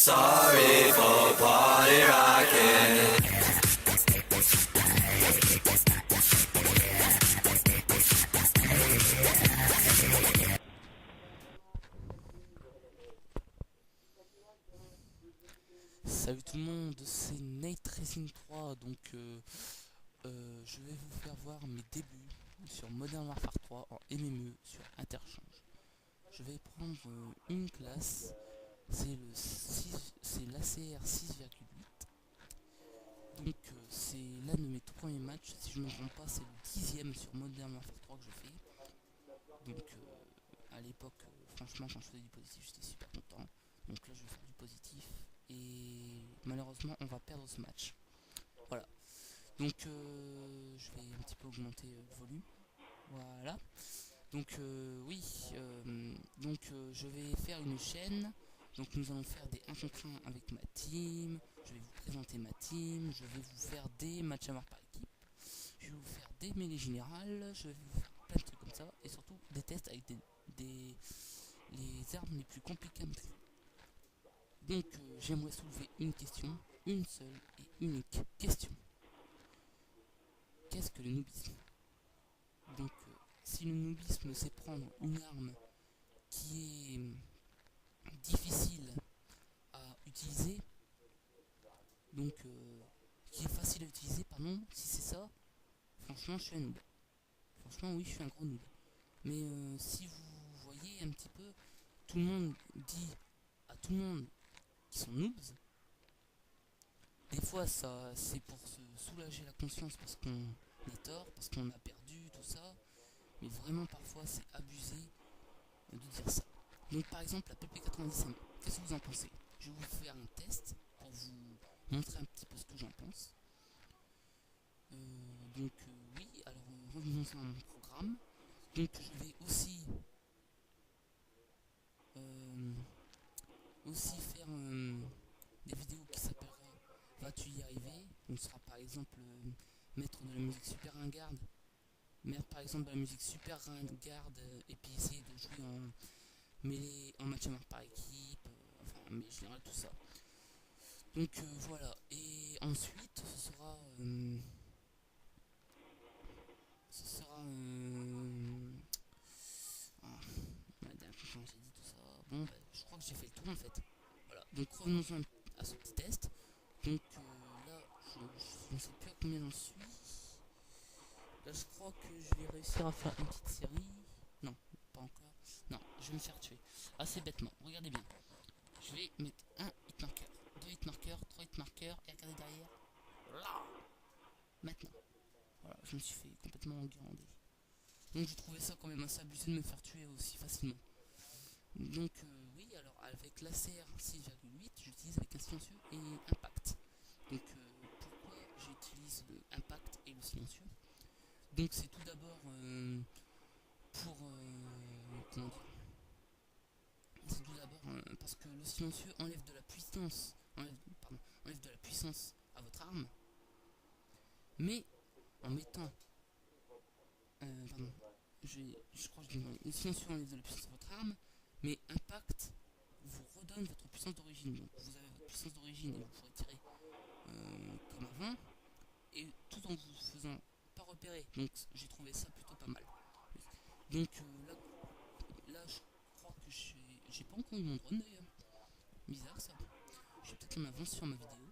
Sorry for party rocking. Salut tout le monde, c'est Night Racing 3, donc je vais vous faire voir mes débuts sur Modern Warfare 3 en MME sur Interchange. Je vais prendre une classe, c'est l'ACR 6,8. Donc c'est l'un de mes tout premiers matchs, si je ne me trompe pas c'est le 10e sur Modern Warfare 3 que je fais. Donc à l'époque, franchement quand je faisais du positif j'étais super content. Donc là je vais faire du positif et malheureusement on va perdre ce match. Voilà. Donc je vais un petit peu augmenter le volume. Voilà. Donc oui, je vais faire une chaîne. Donc nous allons faire des 1 contre 1 avec ma team. Je vais vous présenter ma team. Je vais vous faire des matchs à mort par équipe. Je vais vous faire des mêlées générales. Je vais vous faire plein de trucs comme ça. Et surtout des tests avec les armes les plus compliquées à maîtriser. Donc j'aimerais soulever une question. Une seule et unique question. Qu'est-ce que le noobisme? Donc si le noobisme c'est prendre une arme qui est difficile à utiliser, donc qui est facile à utiliser, pardon, si c'est ça, franchement je suis un noob. Franchement oui, je suis un gros noob. Mais si vous voyez un petit peu, tout le monde dit à tout le monde qu'ils sont noobs. Des fois ça c'est pour se soulager la conscience parce qu'on est tort, parce qu'on a perdu, tout ça. Mais vraiment parfois c'est abusé de dire ça. Donc par exemple la PP95, qu'est-ce que vous en pensez? Je vais vous faire un test pour vous montrer un petit peu ce que j'en pense. Oui, alors revenons à mon programme. Donc je vais aussi faire des vidéos qui s'appellera Vas-tu y arriver? Donc ce sera par exemple mettre de la musique super ringarde, mettre par exemple de la musique super ringarde et puis essayer de jouer en mêlée, en match à mort par équipe, enfin mais général tout ça. Donc voilà, et ensuite ce sera ah, la dernière fois que j'ai dit tout ça. Bon bah, je crois que j'ai fait le tour en fait. Voilà, donc revenons à ce petit test. Donc là, je ne sais plus à combien j'en suis. Là, je crois que je vais réussir à faire une petite série. Non, pas encore. Non, je vais me faire tuer. Assez bêtement, regardez bien. Je vais mettre un hit marker, 2 hit markers, 3 hit markers, et regardez derrière. Là, maintenant. Voilà, je me suis fait complètement enguirlander. Donc j'ai trouvé ça quand même assez abusé de me faire tuer aussi facilement. Donc oui, alors avec l'ACR 6,8, j'utilise avec un silencieux et impact. Donc pourquoi j'utilise le impact et le silencieux? Donc c'est tout d'abord pour comment dire, c'est tout d'abord parce que le silencieux enlève de la puissance, enlève de la puissance à votre arme, mais en mettant, pardon, je crois que je dis le silencieux enlève de la puissance à votre arme, mais impact vous redonne votre puissance d'origine. Donc vous avez votre puissance d'origine et vous pourrez tirer comme avant, et tout en vous faisant pas repérer. Donc j'ai trouvé ça plutôt pas mal. Donc là je crois que j'ai pas encore eu mon drone d'ailleurs. Bizarre ça. Je suis peut-être en avance sur ma vidéo.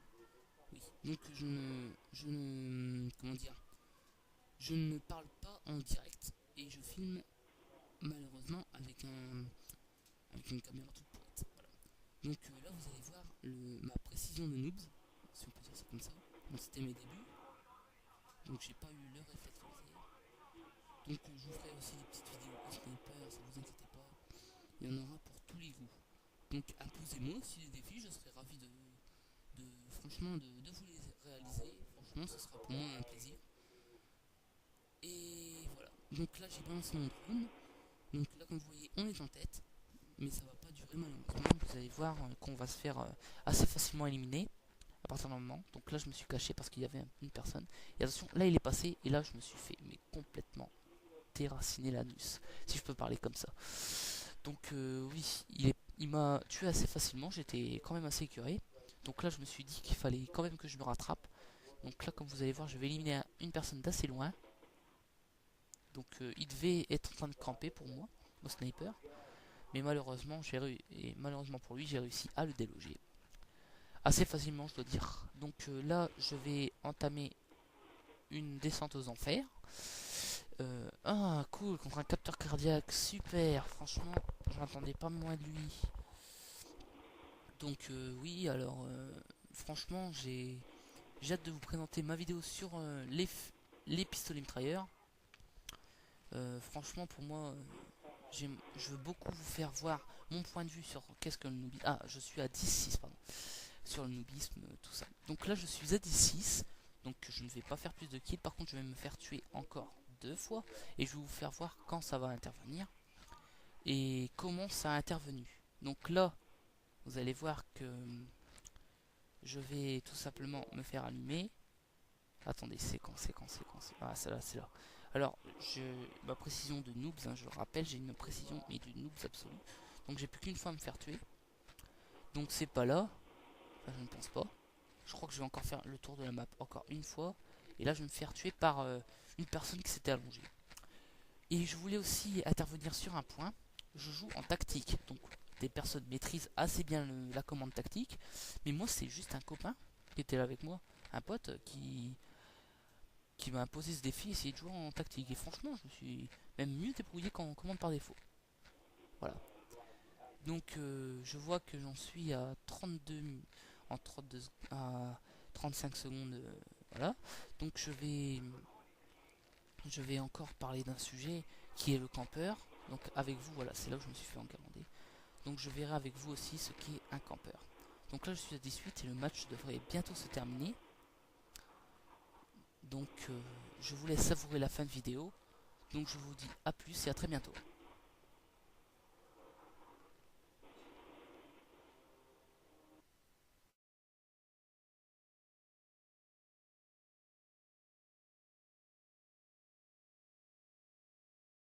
Oui. Donc comment dire, je ne parle pas en direct et je filme malheureusement avec une caméra toute pourrite. Voilà. Donc là vous allez voir ma précision de noobs, si on peut dire ça comme ça. Donc c'était mes débuts. Donc j'ai pas eu le réflexe de le faire. Donc je vous ferai aussi des petites vidéos au sniper, ça vous inquiétez pas. Il y en aura pour tous les goûts. Donc imposez-moi aussi les défis, je serai ravi franchement de vous les réaliser. Franchement ce sera pour moi un plaisir. Et voilà. Donc là j'ai balancé mon drone. Donc là comme vous voyez on est en tête. Mais ça va pas durer malheureusement. Vous allez voir qu'on va se faire assez facilement éliminer à partir d'un moment. Donc là je me suis caché parce qu'il y avait une personne. Et attention, là il est passé et là je me suis fait mais complètement déraciner l'anus, si je peux parler comme ça. Donc oui, il m'a tué assez facilement, j'étais quand même assez écœuré. Donc là je me suis dit qu'il fallait quand même que je me rattrape. Donc là comme vous allez voir je vais éliminer une personne d'assez loin. Donc il devait être en train de camper pour moi, mon sniper. Mais malheureusement, malheureusement pour lui j'ai réussi à le déloger. Assez facilement je dois dire. Donc là je vais entamer une descente aux enfers. Ah cool, contre un capteur cardiaque, super, franchement je m'attendais pas moins de lui. Donc oui alors franchement j'ai hâte de vous présenter ma vidéo sur les pistolets mitrailleurs. Franchement pour moi je veux beaucoup vous faire voir mon point de vue sur qu'est-ce que le noobisme. Ah je suis à 10-6 pardon. Sur le noobisme, tout ça. Donc là je suis à 10-6. Donc je ne vais pas faire plus de kills. Par contre je vais me faire tuer encore 2 fois. Et je vais vous faire voir quand ça va intervenir. Et comment ça a intervenu. Donc là vous allez voir que je vais tout simplement me faire allumer. Attendez, séquence. Ah, c'est là, c'est là. Alors, ma précision de noobs, hein, je le rappelle, j'ai une précision mais de noobs absolue. Donc j'ai plus qu'une fois à me faire tuer. Donc c'est pas là. Enfin, je ne pense pas. Je crois que je vais encore faire le tour de la map encore une fois. Et là, je vais me faire tuer par une personne qui s'était allongée. Et je voulais aussi intervenir sur un point. Je joue en tactique. Donc des personnes maîtrisent assez bien la commande tactique. Mais moi, c'est juste un copain qui était là avec moi. Un pote qui m'a imposé ce défi, essayer de jouer en tactique. Et franchement, je me suis même mieux débrouillé qu'en commande par défaut. Voilà. Donc je vois que j'en suis à 32 en 32 à 35 secondes. Voilà. Donc je vais encore parler d'un sujet qui est le campeur. Donc avec vous, voilà, c'est là où je me suis fait enguirlander. Donc je verrai avec vous aussi ce qu'est un campeur. Donc là je suis à 18 et le match devrait bientôt se terminer. Donc je vous laisse savourer la fin de vidéo. Donc je vous dis à plus et à très bientôt.